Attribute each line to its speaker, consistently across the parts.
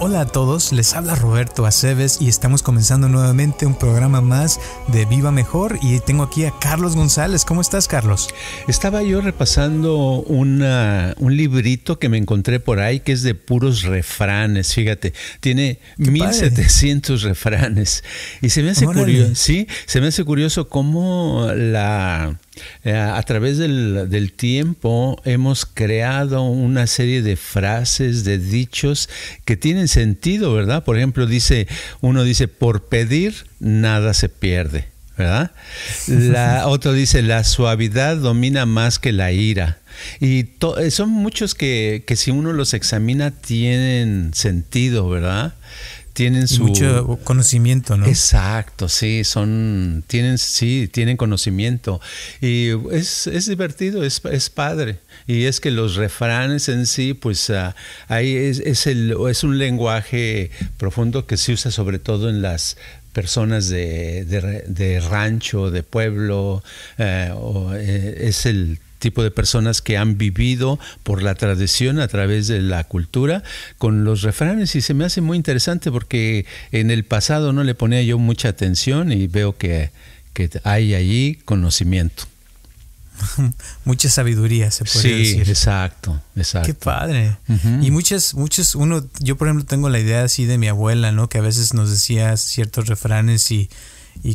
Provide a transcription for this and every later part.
Speaker 1: Hola a todos, les habla Roberto Aceves y estamos comenzando nuevamente un programa más de Viva Mejor y tengo aquí a Carlos González. ¿Cómo estás, Carlos?
Speaker 2: Estaba yo repasando un librito que me encontré por ahí que es de puros refranes, fíjate, tiene 1700 refranes y se me hace curioso, sí, se me hace curioso cómo a través del tiempo hemos creado una serie de frases, de dichos que tienen sentido, ¿verdad? Por ejemplo, uno dice, por pedir nada se pierde, ¿verdad? Otro dice, la suavidad domina más que la ira. Y son muchos que si uno los examina tienen sentido, ¿verdad? Tienen
Speaker 1: mucho conocimiento, ¿no?
Speaker 2: Exacto, sí, tienen conocimiento y es divertido, es padre. Y es que los refranes en sí, pues ahí es un lenguaje profundo que se usa sobre todo en las personas de rancho, de pueblo, es el tipo de personas que han vivido por la tradición a través de la cultura con los refranes, y se me hace muy interesante porque en el pasado no le ponía yo mucha atención y veo que hay allí conocimiento.
Speaker 1: Mucha sabiduría, se puede decir.
Speaker 2: Sí, exacto.
Speaker 1: Qué padre. Uh-huh. Y yo por ejemplo tengo la idea así de mi abuela, ¿no? Que a veces nos decía ciertos refranes y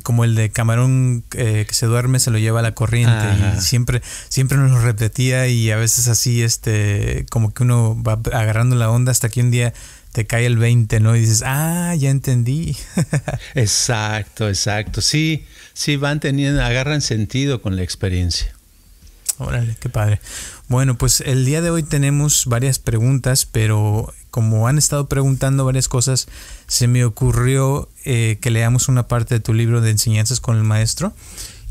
Speaker 1: como el de camarón que se duerme se lo lleva a la corriente. Ajá. Y siempre nos lo repetía y a veces así como que uno va agarrando la onda hasta que un día te cae el 20, ¿no? Y dices, ya entendí.
Speaker 2: Exacto. Sí, agarran sentido con la experiencia.
Speaker 1: Órale, qué padre. Bueno, pues el día de hoy tenemos varias preguntas, pero como han estado preguntando varias cosas, se me ocurrió que leamos una parte de tu libro de Enseñanzas con el Maestro.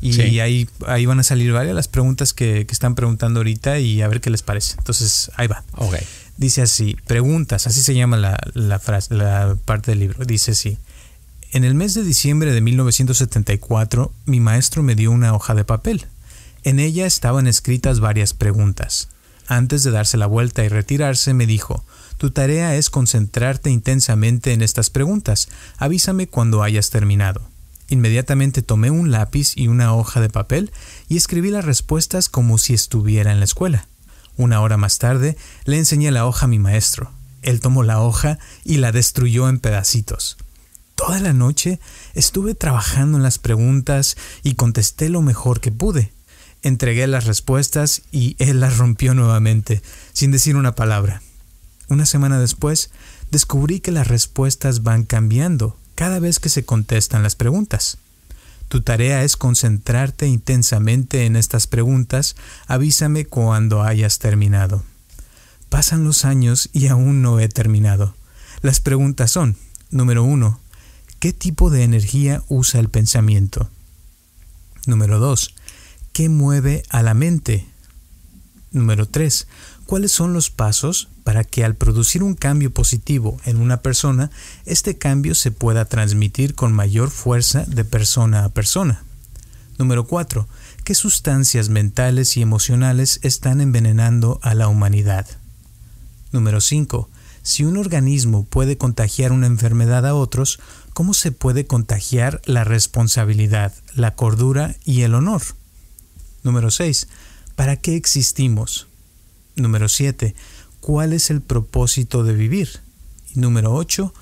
Speaker 1: Y sí, ahí van a salir varias las preguntas que están preguntando ahorita y a ver qué les parece. Entonces, ahí va.
Speaker 2: Okay.
Speaker 1: Dice así, preguntas, así se llama la frase, la parte del libro. Dice así: en el mes de diciembre de 1974, mi maestro me dio una hoja de papel. En ella estaban escritas varias preguntas. Antes de darse la vuelta y retirarse, me dijo: tu tarea es concentrarte intensamente en estas preguntas. Avísame cuando hayas terminado. Inmediatamente tomé un lápiz y una hoja de papel y escribí las respuestas como si estuviera en la escuela. Una hora más tarde, le enseñé la hoja a mi maestro. Él tomó la hoja y la destruyó en pedacitos. Toda la noche estuve trabajando en las preguntas y contesté lo mejor que pude. Entregué las respuestas y él las rompió nuevamente, sin decir una palabra. Una semana después, descubrí que las respuestas van cambiando cada vez que se contestan las preguntas. Tu tarea es concentrarte intensamente en estas preguntas. Avísame cuando hayas terminado. Pasan los años y aún no he terminado. Las preguntas son: número 1, ¿qué tipo de energía usa el pensamiento? Número 2, ¿qué mueve a la mente? Número 3. ¿Cuáles son los pasos para que al producir un cambio positivo en una persona, este cambio se pueda transmitir con mayor fuerza de persona a persona? Número 4. ¿Qué sustancias mentales y emocionales están envenenando a la humanidad? Número 5. Si un organismo puede contagiar una enfermedad a otros, ¿cómo se puede contagiar la responsabilidad, la cordura y el honor? Número 6. ¿Para qué existimos? Número 7. ¿Cuál es el propósito de vivir? Y número 8.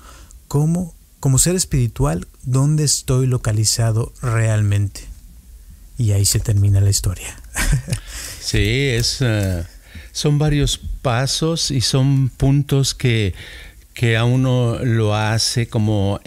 Speaker 1: Como ser espiritual, ¿dónde estoy localizado realmente? Y ahí se termina la historia.
Speaker 2: Sí, son varios pasos y son puntos que a uno lo hace como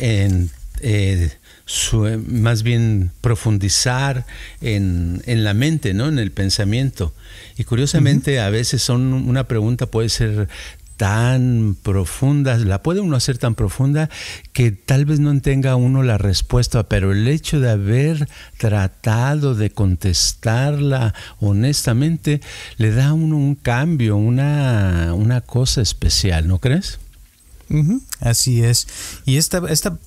Speaker 2: más bien profundizar en la mente, ¿no? En el pensamiento. Y curiosamente, a veces una pregunta puede ser tan profunda, la puede uno hacer tan profunda que tal vez no tenga uno la respuesta, pero el hecho de haber tratado de contestarla honestamente le da a uno un cambio, una cosa especial, ¿no crees?
Speaker 1: Así es. Y esta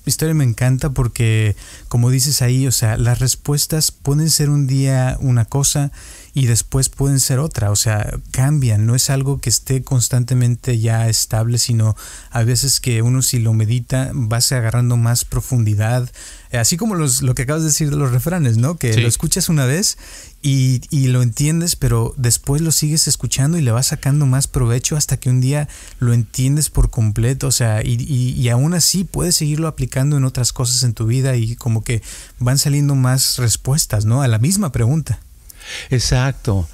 Speaker 1: historia me encanta porque, como dices ahí, o sea, las respuestas pueden ser un día una cosa y después pueden ser otra, o sea, cambian, no es algo que esté constantemente ya estable, sino a veces que uno, si lo medita, vas agarrando más profundidad, así como lo que acabas de decir de los refranes, ¿no? Que sí, lo escuchas una vez y lo entiendes, pero después lo sigues escuchando y le vas sacando más provecho hasta que un día lo entiendes por completo, o sea, y aún así puedes seguirlo aplicando en otras cosas en tu vida y como que van saliendo más respuestas, ¿no? A la misma pregunta.
Speaker 2: Exacto.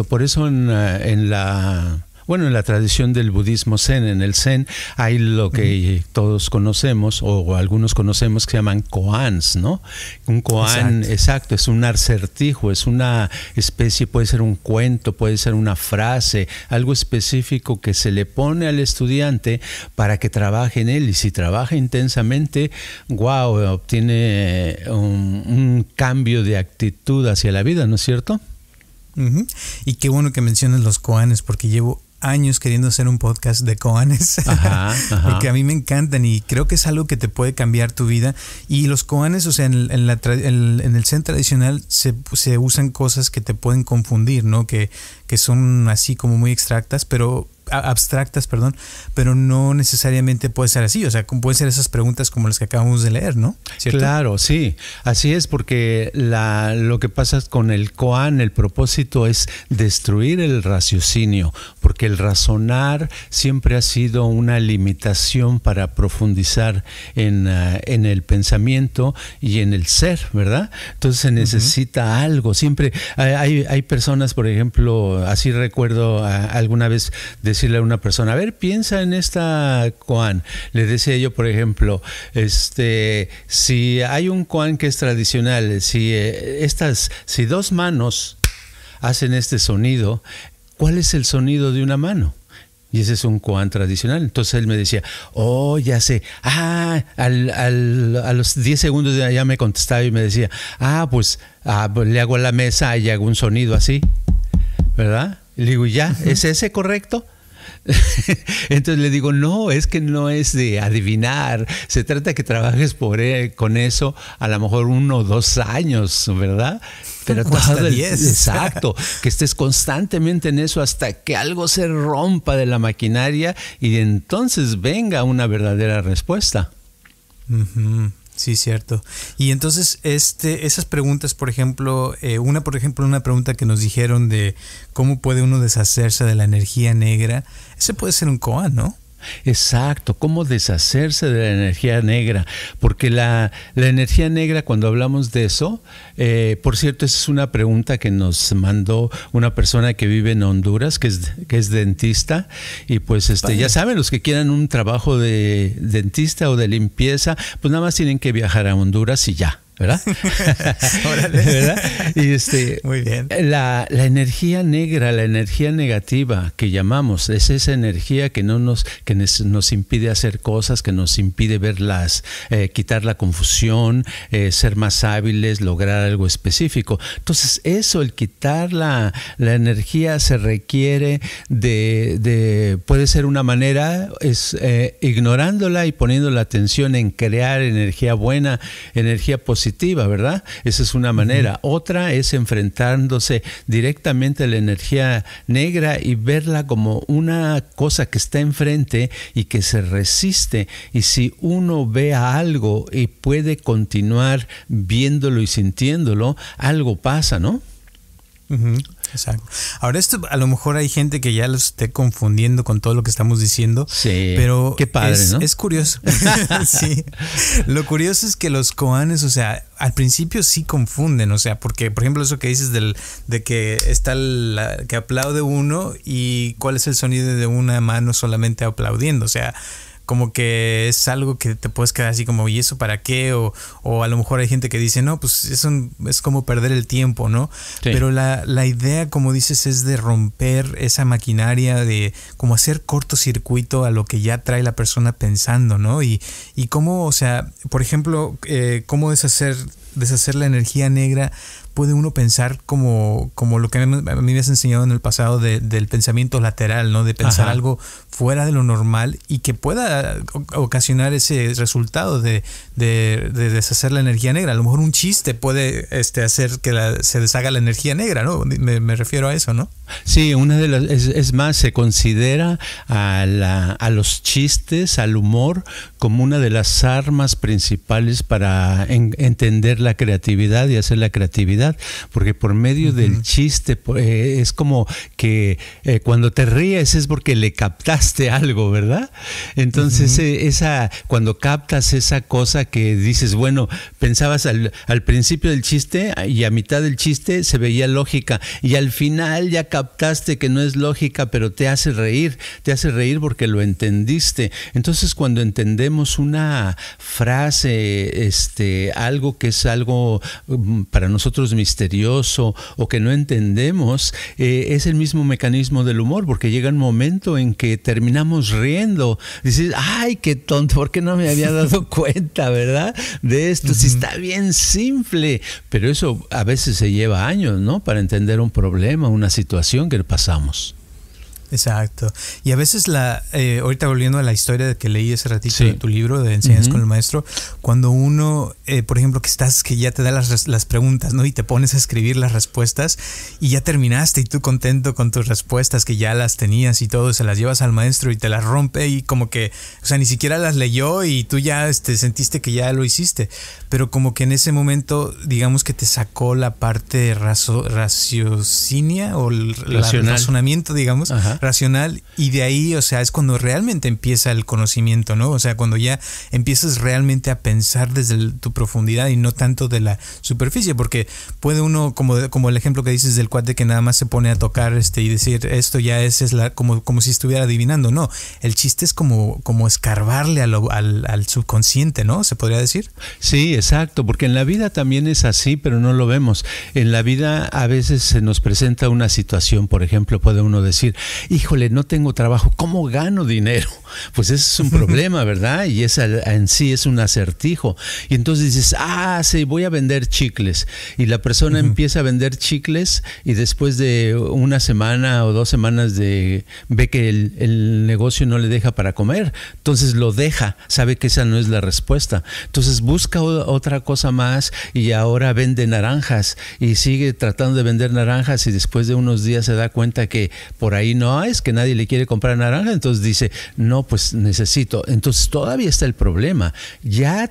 Speaker 2: Por eso en la tradición del budismo zen, en el zen, hay lo que todos conocemos, o algunos conocemos, que se llaman koans, ¿no? Un koan, exacto, es un acertijo, es una especie, puede ser un cuento, puede ser una frase, algo específico que se le pone al estudiante para que trabaje en él, y si trabaja intensamente, obtiene un cambio de actitud hacia la vida, ¿no es cierto?
Speaker 1: Y qué bueno que mencionas los koanes, porque llevo años queriendo hacer un podcast de koanes, porque a mí me encantan y creo que es algo que te puede cambiar tu vida. Y los koanes, o sea, en el zen tradicional se usan cosas que te pueden confundir, ¿no? Que son así como muy abstractas, pero no necesariamente puede ser así, o sea, pueden ser esas preguntas como las que acabamos de leer, ¿no? ¿Cierto?
Speaker 2: Claro, sí, así es, porque lo que pasa con el koan, el propósito es destruir el raciocinio, porque el razonar siempre ha sido una limitación para profundizar en el pensamiento y en el ser, ¿verdad? Entonces se necesita algo, siempre hay personas, por ejemplo, así recuerdo alguna vez decirle a una persona, a ver, piensa en esta koan. Le decía yo, por ejemplo, si hay un koan que es tradicional, si dos manos hacen este sonido, ¿cuál es el sonido de una mano? Y ese es un koan tradicional. Entonces él me decía, ya sé. A los 10 segundos ya me contestaba y me decía, pues le hago a la mesa y hago un sonido así, ¿verdad? Y le digo, ¿ya? ¿Es ese correcto? Entonces le digo, no, es que no es de adivinar, se trata que trabajes con eso a lo mejor 1 o 2 años, ¿verdad? Pero
Speaker 1: hasta 10.
Speaker 2: Exacto, que estés constantemente en eso hasta que algo se rompa de la maquinaria y entonces venga una verdadera respuesta.
Speaker 1: Sí, cierto. Y entonces esas preguntas, por ejemplo, una pregunta que nos dijeron de cómo puede uno deshacerse de la energía negra, ese puede ser un koan, ¿no?
Speaker 2: Exacto, cómo deshacerse de la energía negra, porque la energía negra, cuando hablamos de eso, por cierto, esa es una pregunta que nos mandó una persona que vive en Honduras, que es dentista, y pues ya saben, los que quieran un trabajo de dentista o de limpieza, pues nada más tienen que viajar a Honduras y ya. ¿Verdad? ¿Verdad? Y
Speaker 1: muy bien.
Speaker 2: La energía negra, la energía negativa que llamamos, es esa energía que nos impide hacer cosas, que nos impide verlas, quitar la confusión, ser más hábiles, lograr algo específico. Entonces el quitar la energía se requiere puede ser una manera, ignorándola y poniendo la atención en crear energía buena, energía positiva, ¿verdad? Esa es una manera. Otra es enfrentándose directamente a la energía negra y verla como una cosa que está enfrente y que se resiste. Y si uno ve a algo y puede continuar viéndolo y sintiéndolo, algo pasa, ¿no?
Speaker 1: Exacto. Ahora a lo mejor hay gente que ya lo esté confundiendo con todo lo que estamos diciendo. Sí. Pero
Speaker 2: qué padre, ¿no?
Speaker 1: Es curioso. Sí. Lo curioso es que los koanes, o sea, al principio sí confunden, o sea, porque por ejemplo eso que dices de que está que aplaude uno y cuál es el sonido de una mano solamente aplaudiendo, o sea, como que es algo que te puedes quedar así como, ¿y eso para qué? O a lo mejor hay gente que dice, no, pues eso es como perder el tiempo, ¿no? Sí. Pero la idea, como dices, es de romper esa maquinaria, de como hacer cortocircuito a lo que ya trae la persona pensando, ¿no? Y cómo, o sea, por ejemplo, cómo deshacer la energía negra puede uno pensar como lo que a mí me has enseñado en el pasado del pensamiento lateral, ¿no? De pensar algo fuera de lo normal y que pueda ocasionar ese resultado de deshacer la energía negra. A lo mejor un chiste puede hacer que se deshaga la energía negra, ¿no? Me refiero a eso, ¿no?
Speaker 2: Sí, es más, se considera a los chistes, al humor, como una de las armas principales para entender la creatividad y hacer la creatividad, porque por medio del chiste es como que cuando te ríes es porque le captaste algo, ¿verdad? Entonces cuando captas esa cosa que dices, bueno, pensabas al principio del chiste y a mitad del chiste se veía lógica y al final ya captaste que no es lógica, pero te hace reír porque lo entendiste. Entonces cuando entendemos una frase, algo que es algo para nosotros misterioso o que no entendemos, es el mismo mecanismo del humor, porque llega un momento en que terminamos riendo. Dices, ay, qué tonto, ¿por qué no me había dado cuenta, verdad? De esto, si está bien simple, pero eso a veces se lleva años, ¿no? Para entender un problema, una situación que pasamos.
Speaker 1: Exacto. Y a veces ahorita volviendo a la historia que leí hace ratito de tu libro de Enseñanzas con el Maestro, cuando uno, por ejemplo, que ya te da las preguntas, ¿no? Y te pones a escribir las respuestas y ya terminaste y tú contento con tus respuestas que ya las tenías y todo, se las llevas al maestro y te las rompe y como que, o sea, ni siquiera las leyó y tú ya sentiste que ya lo hiciste. Pero como que en ese momento, digamos que te sacó la parte raciocinia o el razonamiento, digamos, racional, y de ahí, o sea, es cuando realmente empieza el conocimiento, ¿no? O sea, cuando ya empiezas realmente a pensar desde tu profundidad y no tanto de la superficie, porque puede uno, como el ejemplo que dices del cuate que nada más se pone a tocar y decir, esto ya como si estuviera adivinando. No, el chiste es como escarbarle al subconsciente, ¿no? ¿Se podría decir?
Speaker 2: Sí, exacto, porque en la vida también es así, pero no lo vemos. En la vida a veces se nos presenta una situación, por ejemplo, puede uno decir, híjole, no tengo trabajo, ¿cómo gano dinero? Pues ese es un problema, ¿verdad? Y en sí es un acertijo. Y entonces dices, sí, voy a vender chicles. Y la persona empieza a vender chicles y después de una semana o 2 semanas ve que el negocio no le deja para comer. Entonces lo deja, sabe que esa no es la respuesta. Entonces busca otra cosa más y ahora vende naranjas y sigue tratando de vender naranjas y después de unos días se da cuenta que por ahí no es, que nadie le quiere comprar naranja, entonces dice, no, pues necesito. Entonces todavía está el problema. Ya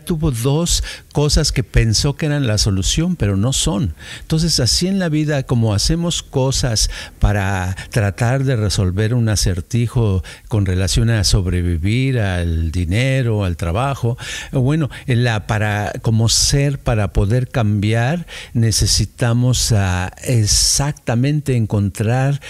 Speaker 2: tuvo 2 cosas que pensó que eran la solución, pero no son. Entonces así en la vida, como hacemos cosas para tratar de resolver un acertijo con relación a sobrevivir, al dinero, al trabajo, bueno, para poder cambiar necesitamos exactamente encontrar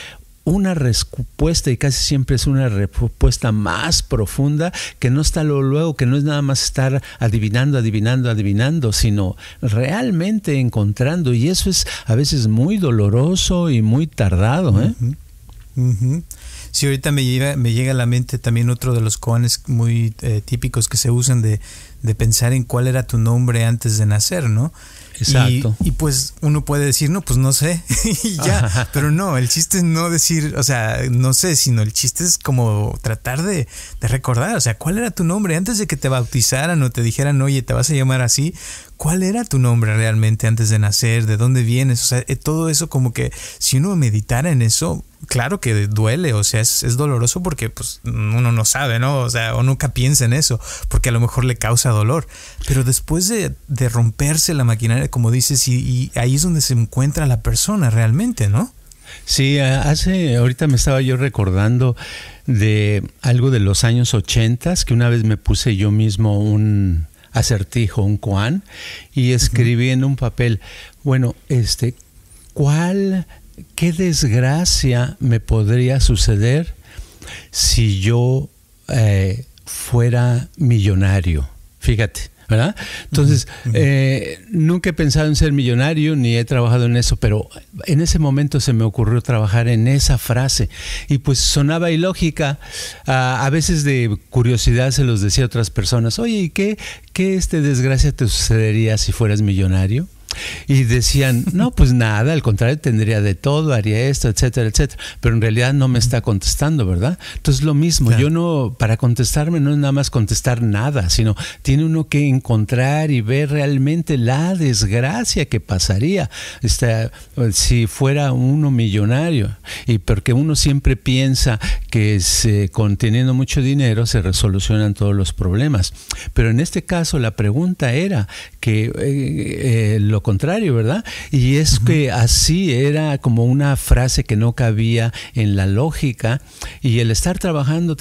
Speaker 2: una respuesta, y casi siempre es una respuesta más profunda, que no está luego, que no es nada más estar adivinando, sino realmente encontrando, y eso es a veces muy doloroso y muy tardado, ¿eh?
Speaker 1: Sí, ahorita me llega a la mente también otro de los koanes muy típicos que se usan de pensar en cuál era tu nombre antes de nacer, ¿no?
Speaker 2: Exacto.
Speaker 1: Y pues uno puede decir, no, pues no sé, y ya, pero no, el chiste es no decir, o sea, no sé, sino el chiste es como tratar de recordar, o sea, ¿cuál era tu nombre? Antes de que te bautizaran o te dijeran, oye, te vas a llamar así, ¿cuál era tu nombre realmente antes de nacer? ¿De dónde vienes? O sea, todo eso como que si uno meditara en eso, claro que duele, o sea, es doloroso porque pues uno no sabe, ¿no? O sea, o nunca piensa en eso, porque a lo mejor le causa dolor. Pero después de romperse la maquinaria, como dices, y ahí es donde se encuentra la persona realmente, ¿no?
Speaker 2: Sí, ahorita me estaba yo recordando de algo de los años 80, que una vez me puse yo mismo un acertijo, un koan, y escribí en un papel, bueno, ¿qué desgracia me podría suceder si yo fuera millonario? Fíjate, ¿verdad? Entonces, nunca he pensado en ser millonario ni he trabajado en eso, pero en ese momento se me ocurrió trabajar en esa frase y pues sonaba ilógica. A veces de curiosidad se los decía a otras personas, oye, ¿y qué desgracia te sucedería si fueras millonario? Y decían, no, pues nada, al contrario, tendría de todo, haría esto, etcétera, etcétera. Pero en realidad no me está contestando, ¿verdad? Entonces lo mismo, claro. Yo no, para contestarme no es nada más contestar nada, sino tiene uno que encontrar y ver realmente la desgracia que pasaría si fuera uno millonario. Y porque uno siempre piensa que teniendo mucho dinero se resolucionan todos los problemas. Pero en este caso la pregunta era que lo contrario, ¿verdad? Y es que así era como una frase que no cabía en la lógica, y el estar trabajando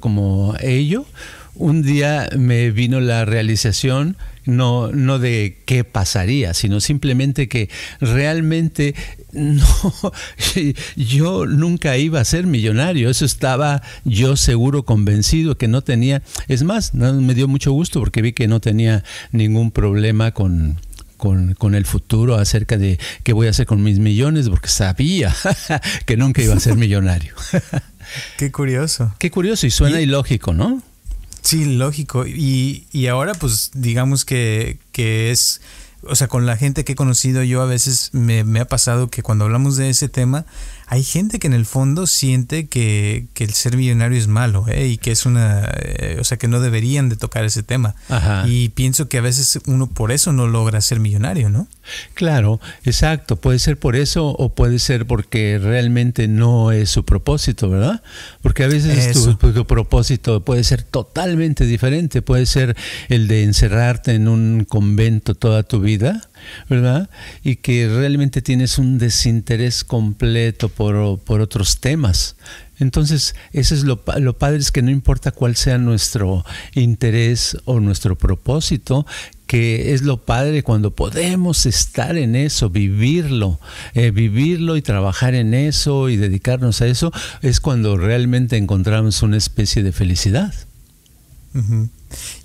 Speaker 2: como ello, un día me vino la realización, no de qué pasaría, sino simplemente que realmente yo nunca iba a ser millonario. Eso estaba yo seguro, convencido que no tenía. Es más, me dio mucho gusto porque vi que no tenía ningún problema con el futuro acerca de qué voy a hacer con mis millones, porque sabía que nunca iba a ser millonario.
Speaker 1: Qué curioso.
Speaker 2: Qué curioso, y suena ilógico, ¿no?
Speaker 1: Sí, lógico. Y ahora pues digamos que es, o sea, con la gente que he conocido yo a veces me ha pasado que cuando hablamos de ese tema hay gente que en el fondo siente que el ser millonario es malo, y que es o sea, que no deberían de tocar ese tema. Ajá. Y pienso que a veces uno por eso no logra ser millonario, ¿no?
Speaker 2: Claro, exacto. Puede ser por eso o puede ser porque realmente no es su propósito, ¿verdad? Porque a veces tu propósito puede ser totalmente diferente. Puede ser el de encerrarte en un convento toda tu vida, ¿verdad? Y que realmente tienes un desinterés completo por otros temas. Entonces, eso es lo padre, es que no importa cuál sea nuestro interés o nuestro propósito, que es lo padre cuando podemos estar en eso, vivirlo y trabajar en eso y dedicarnos a eso, es cuando realmente encontramos una especie de felicidad.
Speaker 1: Uh-huh.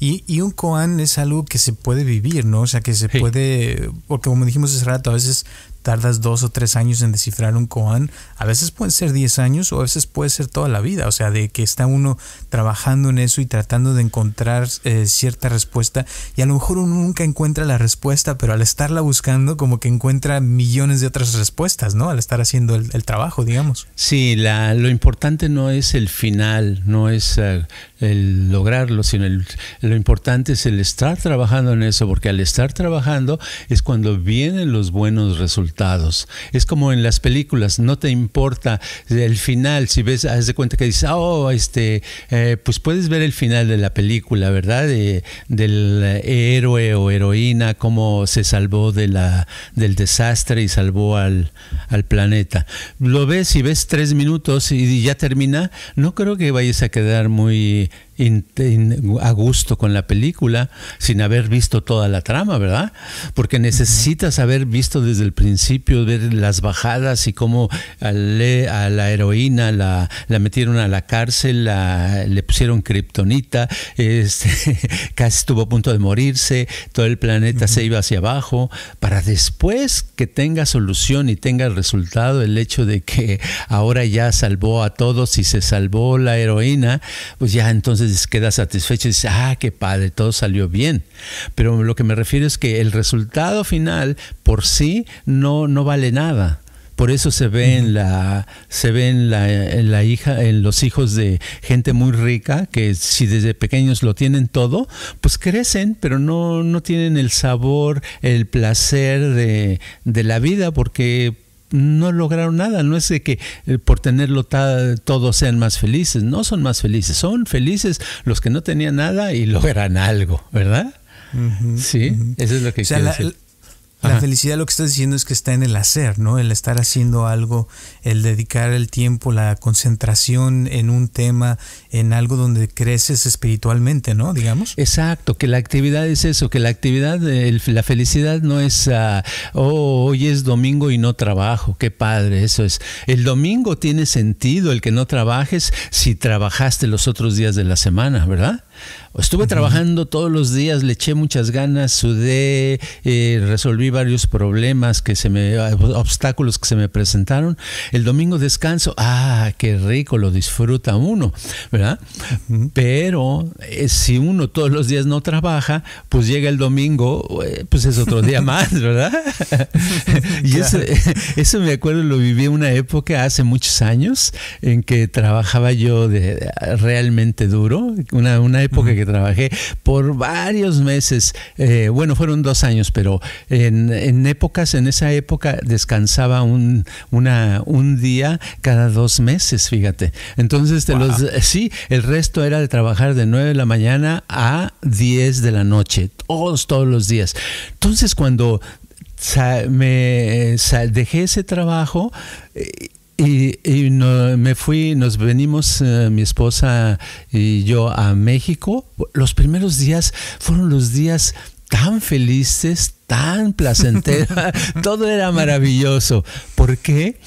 Speaker 1: Y un koan es algo que se puede vivir, ¿no? O sea, que se puede, porque como dijimos hace rato, a veces tardas 2 o 3 años en descifrar un koan, a veces pueden ser 10 años o a veces puede ser toda la vida, o sea, de que está uno trabajando en eso y tratando de encontrar cierta respuesta, y a lo mejor uno nunca encuentra la respuesta, pero al estarla buscando como que encuentra millones de otras respuestas, ¿no? Al estar haciendo el trabajo, digamos.
Speaker 2: Sí, lo importante no es el final, no es el lograrlo, sino lo importante es el estar trabajando en eso, porque al estar trabajando es cuando vienen los buenos resultados. Es como en las películas, no te importa el final. Si ves, haz de cuenta que dices, pues puedes ver el final de la película, ¿verdad? Del héroe o heroína, cómo se salvó del desastre y salvó al planeta. Lo ves y ves 3 minutos y ya termina. No creo que vayas a quedar muy a gusto con la película sin haber visto toda la trama, ¿verdad? Porque necesitas haber visto desde el principio, ver las bajadas y cómo a la heroína la metieron a la cárcel, le pusieron kriptonita, casi estuvo a punto de morirse, todo el planeta se iba hacia abajo, para después que tenga solución y tenga resultado el hecho de que ahora ya salvó a todos y se salvó la heroína, pues ya entonces queda satisfecho y dice, qué padre, todo salió bien. Pero lo que me refiero es que el resultado final por sí no vale nada. Por eso se ve en los hijos de gente muy rica, que si desde pequeños lo tienen todo, pues crecen, pero no tienen el sabor, el placer de la vida, porque no lograron nada. No es de que por tenerlo todos sean más felices, no son más felices, son felices los que no tenían nada y logran algo, ¿verdad? Uh-huh, sí, uh-huh. Eso es lo que quiero decir.
Speaker 1: La felicidad, lo que estás diciendo es que está en el hacer, ¿no? El estar haciendo algo, el dedicar el tiempo, la concentración en un tema, en algo donde creces espiritualmente, ¿no? Digamos.
Speaker 2: Exacto, que la actividad es eso, que la actividad, la felicidad no es, hoy es domingo y no trabajo, qué padre, eso es. El domingo tiene sentido el que no trabajes si trabajaste los otros días de la semana, ¿verdad? Estuve trabajando todos los días, le eché muchas ganas, sudé, resolví varios problemas obstáculos que se me presentaron. El domingo descanso, qué rico, lo disfruta uno, ¿verdad? Pero si uno todos los días no trabaja, pues llega el domingo, pues es otro día más, ¿verdad? Y eso me acuerdo, lo viví una época hace muchos años en que trabajaba yo realmente duro, una época que trabajé por varios meses, fueron 2 años, pero en esa época descansaba un día cada 2 meses, fíjate. Entonces, el resto era de trabajar de 9 de la mañana a 10 de la noche, todos los días. Entonces, cuando dejé ese trabajo, nos venimos, mi esposa y yo, a México. Los primeros días fueron los días tan felices, tan placenteros, todo era maravilloso. ¿Por qué?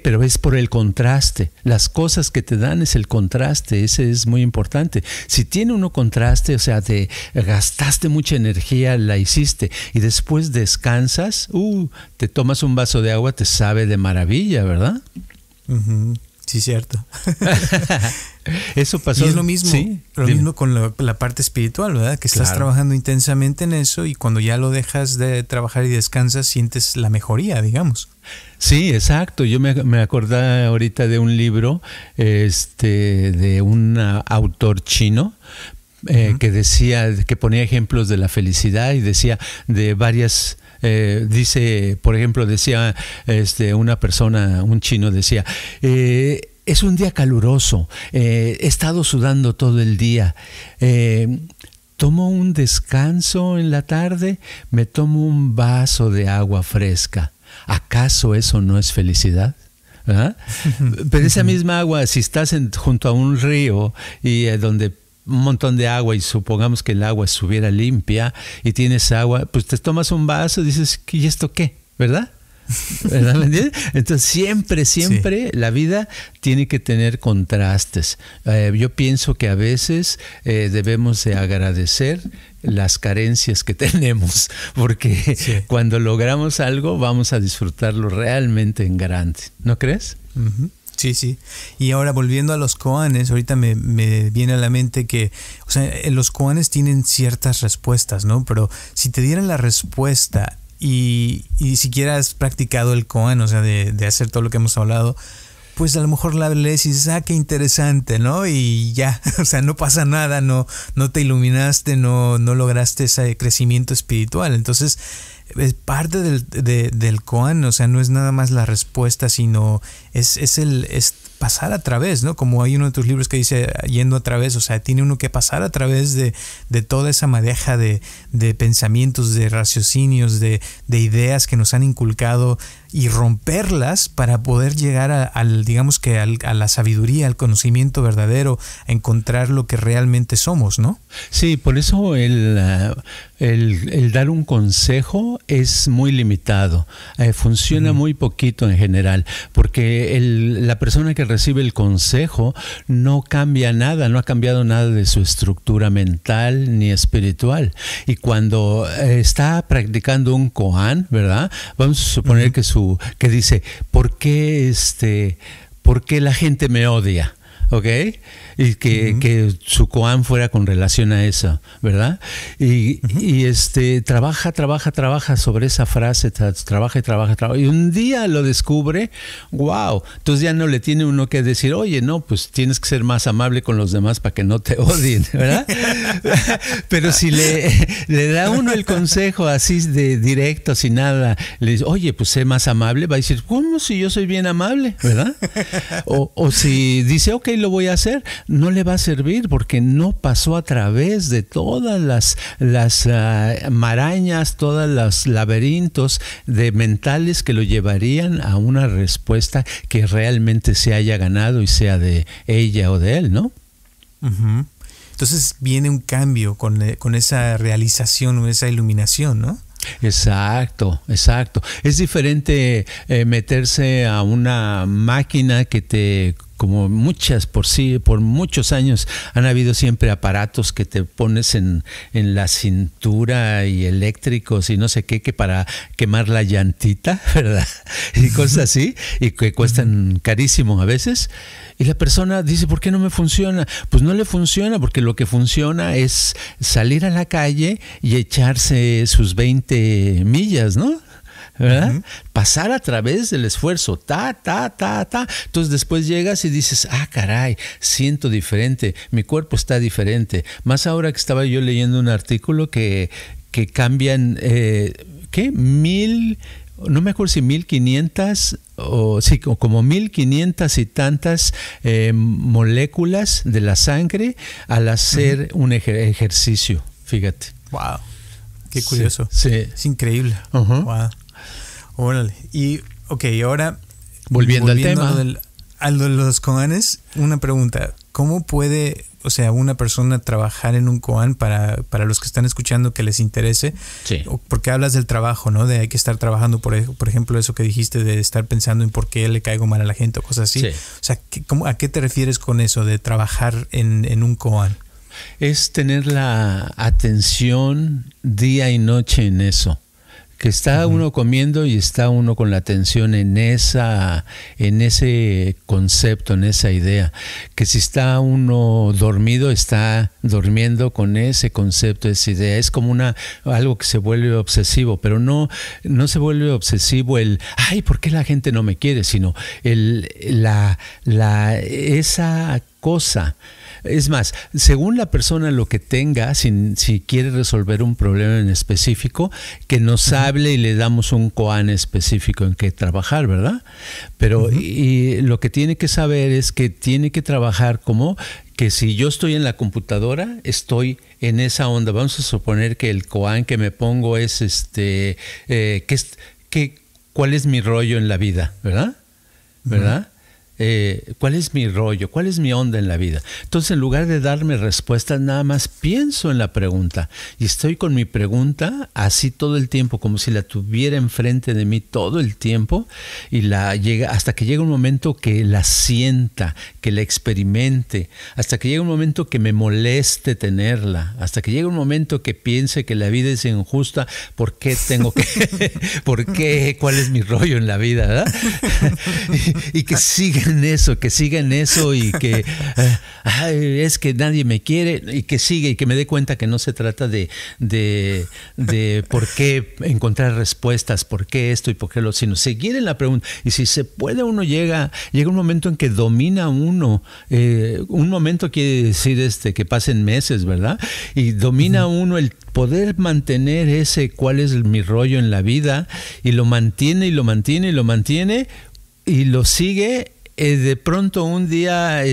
Speaker 2: Pero es por el contraste. Las cosas que te dan es el contraste, ese es muy importante. Si tiene uno contraste, o sea, te gastaste mucha energía, la hiciste, y después descansas, te tomas un vaso de agua, te sabe de maravilla, ¿verdad?
Speaker 1: Sí, cierto.
Speaker 2: Eso pasó.
Speaker 1: Y es lo mismo, ¿sí? Lo mismo con la parte espiritual, ¿verdad? Que estás trabajando intensamente en eso y cuando ya lo dejas de trabajar y descansas, sientes la mejoría, digamos.
Speaker 2: Sí, exacto. Yo me acordé ahorita de un libro de un autor chino que decía, que ponía ejemplos de la felicidad y decía de varias... dice, por ejemplo, decía una persona, un chino decía, es un día caluroso, he estado sudando todo el día, tomo un descanso en la tarde, me tomo un vaso de agua fresca. ¿Acaso eso no es felicidad? ¿Ah? Pero esa misma agua, si estás junto a un río y donde un montón de agua y supongamos que el agua estuviera limpia y tienes agua, pues te tomas un vaso y dices, ¿y esto qué? ¿Verdad? ¿Verdad? ¿Me entiendes? Entonces siempre la vida tiene que tener contrastes. Yo pienso que a veces debemos de agradecer las carencias que tenemos, porque cuando logramos algo vamos a disfrutarlo realmente en grande, ¿no crees?
Speaker 1: Sí. Y ahora volviendo a los koanes, ahorita me viene a la mente que, o sea, los koanes tienen ciertas respuestas, ¿no? Pero si te dieran la respuesta y ni siquiera has practicado el koan, o sea, de hacer todo lo que hemos hablado, pues a lo mejor la lees y dices, qué interesante, ¿no? Y ya, o sea, no pasa nada, no te iluminaste, no lograste ese crecimiento espiritual. Entonces, es parte del koan, o sea, no es nada más la respuesta, sino es pasar a través, ¿no? Como hay uno de tus libros que dice yendo a través, o sea, tiene uno que pasar a través de toda esa madeja de pensamientos, de raciocinios, de ideas que nos han inculcado y romperlas para poder llegar a la sabiduría, al conocimiento verdadero, a encontrar lo que realmente somos, ¿no?
Speaker 2: Sí, por eso el dar un consejo es muy limitado, funciona muy poquito en general, porque la persona que recibe el consejo no cambia nada, no ha cambiado nada de su estructura mental ni espiritual. Y cuando está practicando un koan, ¿verdad? Vamos a suponer que dice, ¿por qué la gente me odia? ¿Ok? Y que su koan fuera con relación a eso, ¿verdad? Y trabaja sobre esa frase, trabaja. Y un día lo descubre, wow. Entonces ya no le tiene uno que decir, oye, no, pues tienes que ser más amable con los demás para que no te odien, ¿verdad? Pero si le da uno el consejo así de directo, sin nada, le dice, oye, pues sé más amable, va a decir, ¿cómo si yo soy bien amable? ¿Verdad? O si dice, ok, lo voy a hacer, no le va a servir porque no pasó a través de todas las marañas, todos los laberintos mentales que lo llevarían a una respuesta que realmente se haya ganado y sea de ella o de él, ¿no? Entonces viene un cambio con esa realización o esa iluminación, ¿no? Exacto. Es diferente meterse a una máquina que te como por muchos años han habido siempre aparatos que te pones en la cintura y eléctricos y no sé qué, que para quemar la llantita, ¿verdad? Y cosas así, y que cuestan carísimo a veces. Y la persona dice, ¿por qué no me funciona? Pues no le funciona, porque lo que funciona es salir a la calle y echarse sus 20 millas, ¿no? ¿Verdad? Pasar a través del esfuerzo, Entonces después llegas y dices, caray, siento diferente, mi cuerpo está diferente. Más ahora que estaba yo leyendo un artículo que cambian, no me acuerdo si 1500 o sí, como 1500 y tantas moléculas de la sangre al hacer un ejercicio, fíjate.
Speaker 1: Wow, qué curioso.
Speaker 2: Sí.
Speaker 1: Es increíble. Wow. Órale. Y, ahora
Speaker 2: volviendo al tema.
Speaker 1: A lo de los koanes, una pregunta. ¿Cómo puede, una persona trabajar en un koan para los que están escuchando que les interese?
Speaker 2: Sí.
Speaker 1: Porque hablas del trabajo, ¿no? De hay que estar trabajando, por ejemplo, eso que dijiste de estar pensando en por qué le caigo mal a la gente o cosas así.
Speaker 2: Sí.
Speaker 1: ¿A qué te refieres con eso de trabajar en un koan?
Speaker 2: Es tener la atención día y noche en eso. Que está uno comiendo y está uno con la atención en ese concepto, en esa idea. Que si está uno dormido, está durmiendo con ese concepto, esa idea. Es como algo que se vuelve obsesivo, pero no se vuelve obsesivo ¿por qué la gente no me quiere? Sino esa cosa. Es más, según la persona lo que tenga, si quiere resolver un problema en específico, que nos hable y le damos un koan específico en que trabajar, ¿verdad? Pero y lo que tiene que saber es que tiene que trabajar como que si yo estoy en la computadora, estoy en esa onda. Vamos a suponer que el koan que me pongo es ¿cuál es mi rollo en la vida? ¿Verdad? ¿Verdad? ¿Cuál es mi rollo? ¿Cuál es mi onda en la vida? Entonces, en lugar de darme respuestas, nada más pienso en la pregunta y estoy con mi pregunta así todo el tiempo, como si la tuviera enfrente de mí todo el tiempo, y hasta que llega un momento que la sienta, que la experimente, hasta que llega un momento que me moleste tenerla, hasta que llega un momento que piense que la vida es injusta. ¿Por qué tengo que? ¿Por qué? ¿Cuál es mi rollo en la vida? ¿Verdad? y que siga en eso y que es que nadie me quiere, y que siga y que me dé cuenta que no se trata de por qué encontrar respuestas, por qué esto y por qué lo, sino seguir en la pregunta. Y si se puede, uno llega un momento en que domina uno, un momento quiere decir que pasen meses, ¿verdad? Y domina uno el poder mantener cuál es mi rollo en la vida, y lo mantiene y lo mantiene y lo mantiene y lo sigue. De pronto un día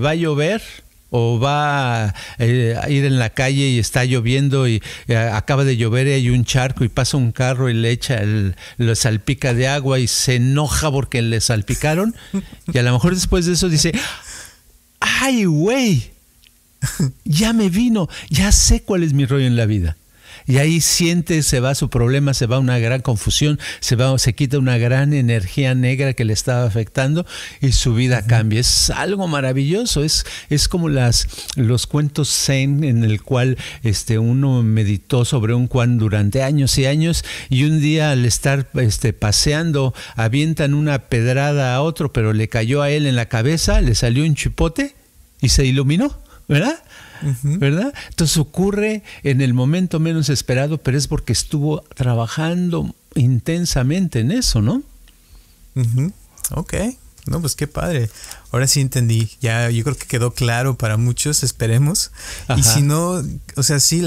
Speaker 2: va a llover o va a ir en la calle y está lloviendo y acaba de llover y hay un charco y pasa un carro y le echa, lo salpica de agua y se enoja porque le salpicaron, y a lo mejor después de eso dice, ¡ay, güey! Ya me vino, ya sé cuál es mi rollo en la vida. Y ahí se va su problema, se va una gran confusión, se quita una gran energía negra que le estaba afectando y su vida cambia. Es algo maravilloso, es como los cuentos zen en el cual uno meditó sobre un koan durante años y años, y un día al estar paseando avientan una pedrada a otro, pero le cayó a él en la cabeza, le salió un chipote y se iluminó, ¿verdad? ¿Verdad? Entonces ocurre en el momento menos esperado, pero es porque estuvo trabajando intensamente en eso, ¿no?
Speaker 1: Ok. No, pues qué padre. Ahora sí entendí. Ya, yo creo que quedó claro para muchos, esperemos. Ajá. Y si no, sí,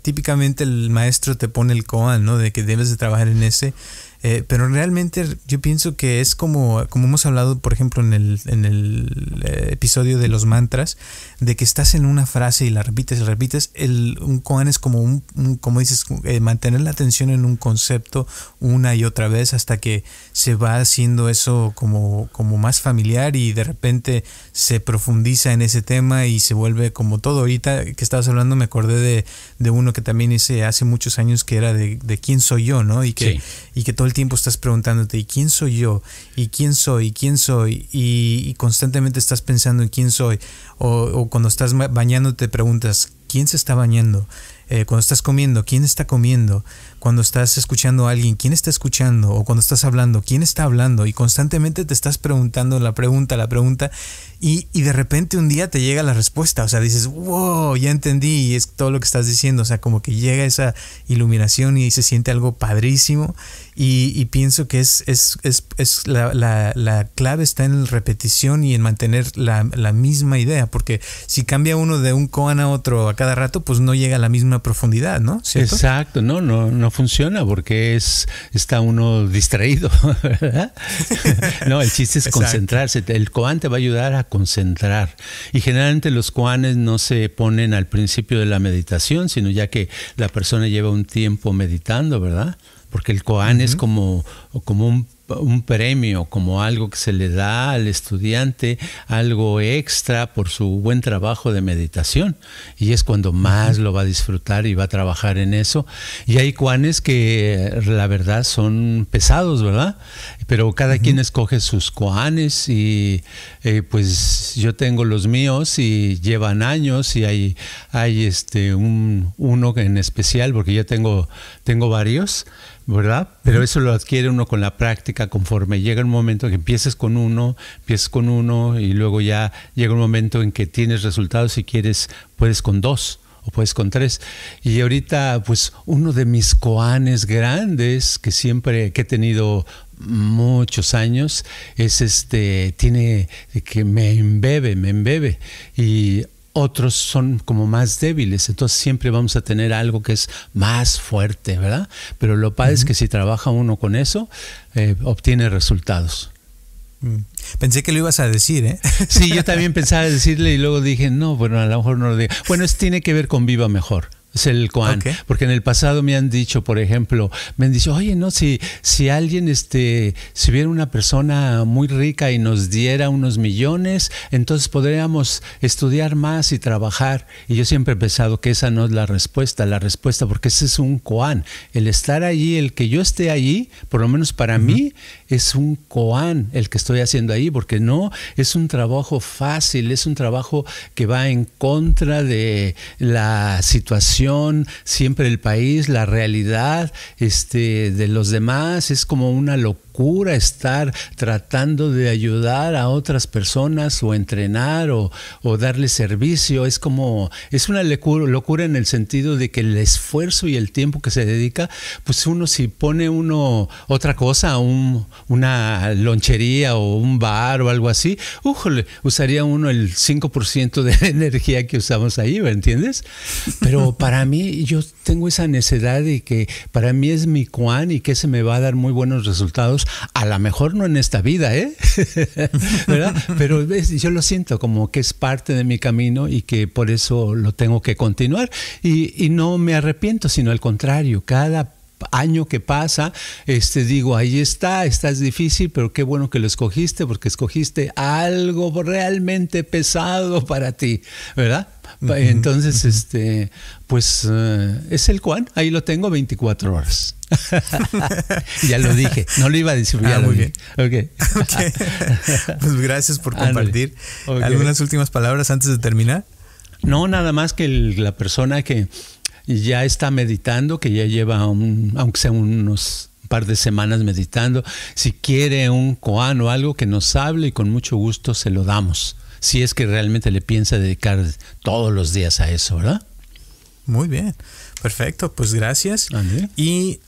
Speaker 1: típicamente el maestro te pone el koan, ¿no? De que debes de trabajar en ese. Pero realmente yo pienso que es como hemos hablado, por ejemplo, en el episodio de los mantras, de que estás en una frase y la repites. Un koan es como como dices, mantener la atención en un concepto una y otra vez hasta que se va haciendo eso como más familiar, y de repente se profundiza en ese tema y se vuelve como todo. Ahorita que estabas hablando me acordé de uno que también hice hace muchos años, que era de quién soy yo, ¿no? Y que todo el tiempo estás preguntándote, ¿y quién soy yo? ¿Y quién soy? ¿Y quién soy? Y constantemente estás pensando en quién soy. O cuando estás bañando te preguntas, ¿quién se está bañando? Cuando estás comiendo, ¿quién está comiendo? Cuando estás escuchando a alguien, ¿quién está escuchando? O cuando estás hablando, ¿quién está hablando? Y constantemente te estás preguntando la pregunta, y de repente un día te llega la respuesta. O sea, dices, wow, ya entendí, y es todo lo que estás diciendo. O sea, como que llega esa iluminación y se siente algo padrísimo. Y pienso que es la clave está en la repetición y en mantener la misma idea, porque si cambia uno de un koan a otro a cada rato, pues no llega a la misma profundidad, ¿no? ¿Cierto?
Speaker 2: Exacto, no funciona porque está uno distraído, ¿verdad? No, el chiste es concentrarse. El koan te va a ayudar a concentrar, y generalmente los koanes no se ponen al principio de la meditación, sino ya que la persona lleva un tiempo meditando, ¿verdad? Porque el koan es como un premio, como algo que se le da al estudiante, algo extra por su buen trabajo de meditación, y es cuando más lo va a disfrutar y va a trabajar en eso. Y hay koanes que la verdad son pesados, ¿verdad? Pero cada quien escoge sus koanes, y pues yo tengo los míos y llevan años, y hay uno en especial, porque yo tengo varios, ¿verdad? Pero eso lo adquiere uno con la práctica, conforme llega un momento que empiezas con uno, y luego ya llega un momento en que tienes resultados, si quieres puedes con 2 o puedes con 3. Y ahorita pues uno de mis koanes grandes que he tenido muchos años es tiene que me embebe, y otros son como más débiles, entonces siempre vamos a tener algo que es más fuerte, ¿verdad? Pero lo padre es que si trabaja uno con eso, obtiene resultados.
Speaker 1: Pensé que lo ibas a decir, ¿eh?
Speaker 2: Sí, yo también pensaba decirle, y luego dije, no, bueno, a lo mejor no lo digo. Bueno, tiene que ver con Viva Mejor. Es el koan, porque en el pasado me han dicho, por ejemplo, oye, no, si alguien, si hubiera una persona muy rica y nos diera unos millones, entonces podríamos estudiar más y trabajar. Y yo siempre he pensado que esa no es la respuesta, porque ese es un koan. El estar allí, el que yo esté allí, por lo menos para mí, es un koan el que estoy haciendo ahí, porque no es un trabajo fácil, es un trabajo que va en contra de la situación, siempre el país, la realidad de los demás. Es como una locura estar tratando de ayudar a otras personas, o entrenar, o darle servicio. Es una locura en el sentido de que el esfuerzo y el tiempo que se dedica, pues si pone otra cosa, una lonchería o un bar o algo así, usaría uno el 5% de energía que usamos ahí, ¿me entiendes? Pero para mí, yo tengo esa necesidad de que para mí es mi koan, y que se me va a dar muy buenos resultados. A lo mejor no en esta vida, ¿verdad? Pero yo lo siento como que es parte de mi camino, y que por eso lo tengo que continuar. Y no me arrepiento, sino al contrario, cada año que pasa, digo, ahí estás difícil, pero qué bueno que lo escogiste, porque escogiste algo realmente pesado para ti, ¿verdad? Entonces, pues es el koan, ahí lo tengo 24 horas. Ya lo dije, no lo iba a decir, ya lo dije. Okay.
Speaker 1: Pues gracias por compartir. ¿Algunas últimas palabras antes de terminar?
Speaker 2: No, nada más que la persona que ya está meditando, que ya lleva aunque sea unos par de semanas meditando, si quiere un koan o algo, que nos hable, y con mucho gusto se lo damos, si es que realmente le piensa dedicar todos los días a eso, ¿verdad? Muy bien, perfecto, pues gracias. ¿André? Y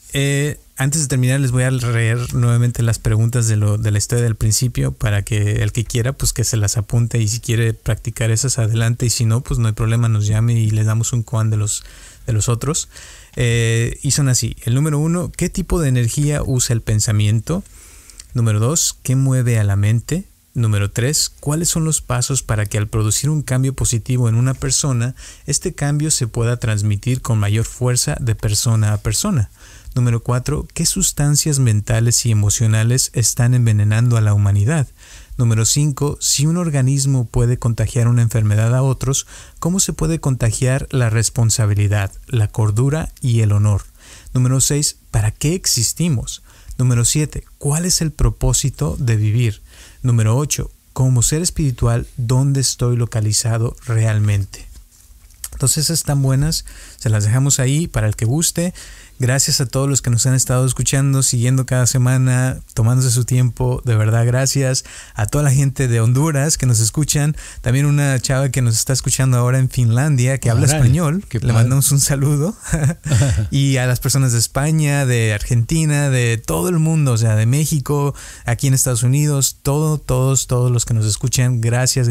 Speaker 2: antes de terminar, les voy a leer nuevamente las preguntas de la historia del principio, para que el que quiera, pues que se las apunte, y si quiere practicar esas, adelante, y si no, pues no hay problema, nos llame y les damos un koan de los otros. Y son así. El número 1, ¿qué tipo de energía usa el pensamiento? Número 2, ¿qué mueve a la mente? Número 3, ¿cuáles son los pasos para que al producir un cambio positivo en una persona, este cambio se pueda transmitir con mayor fuerza de persona a persona? Número 4, ¿qué sustancias mentales y emocionales están envenenando a la humanidad? Número 5, si un organismo puede contagiar una enfermedad a otros, ¿cómo se puede contagiar la responsabilidad, la cordura y el honor? Número 6, ¿para qué existimos?
Speaker 1: Número 7, ¿cuál es el propósito de vivir? Número 8, como ser espiritual, ¿dónde estoy localizado realmente? Entonces esas están buenas, se las dejamos ahí para el que guste. Gracias a todos los que nos han estado escuchando, siguiendo cada semana, tomándose su tiempo. De verdad, gracias a toda la gente de Honduras que nos escuchan. También una chava que nos está escuchando ahora en Finlandia, que habla español. Le mandamos un saludo. Y a las personas de España, de Argentina, de todo el mundo, o sea, de México, aquí en Estados Unidos, todos los que nos escuchan. Gracias.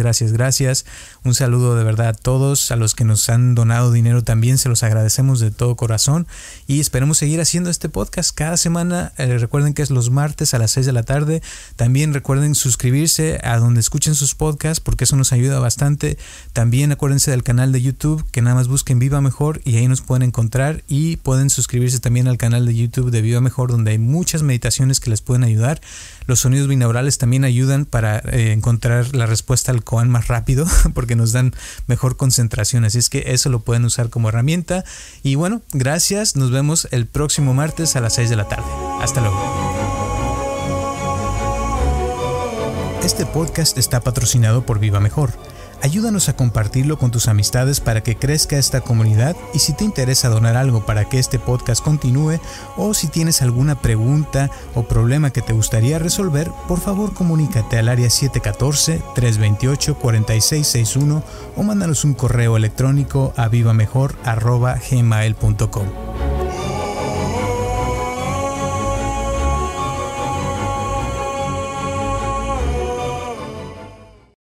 Speaker 1: Un saludo de verdad a todos. A los que nos han donado dinero también se los agradecemos de todo corazón. Y esperemos seguir haciendo este podcast cada semana. Recuerden que es los martes a las 6 de la tarde. También recuerden suscribirse a donde escuchen sus podcasts, porque eso nos ayuda bastante. También acuérdense del canal de YouTube, que nada más busquen Viva Mejor y ahí nos pueden encontrar. Y pueden suscribirse también al canal de YouTube de Viva Mejor, donde hay muchas meditaciones que les pueden ayudar. Los sonidos binaurales también ayudan para encontrar la respuesta al koan más rápido, porque nos dan mejor concentración. Así es que eso lo pueden usar como herramienta. Y bueno, gracias. Nos vemos el próximo martes a las 6 de la tarde. Hasta luego. Este podcast está patrocinado por Viva Mejor. Ayúdanos a compartirlo con tus amistades para que crezca esta comunidad, y si te interesa donar algo para que este podcast continúe, o si tienes alguna pregunta o problema que te gustaría resolver, por favor comunícate al área 714-328-4661 o mándanos un correo electrónico a vivamejor@gmail.com.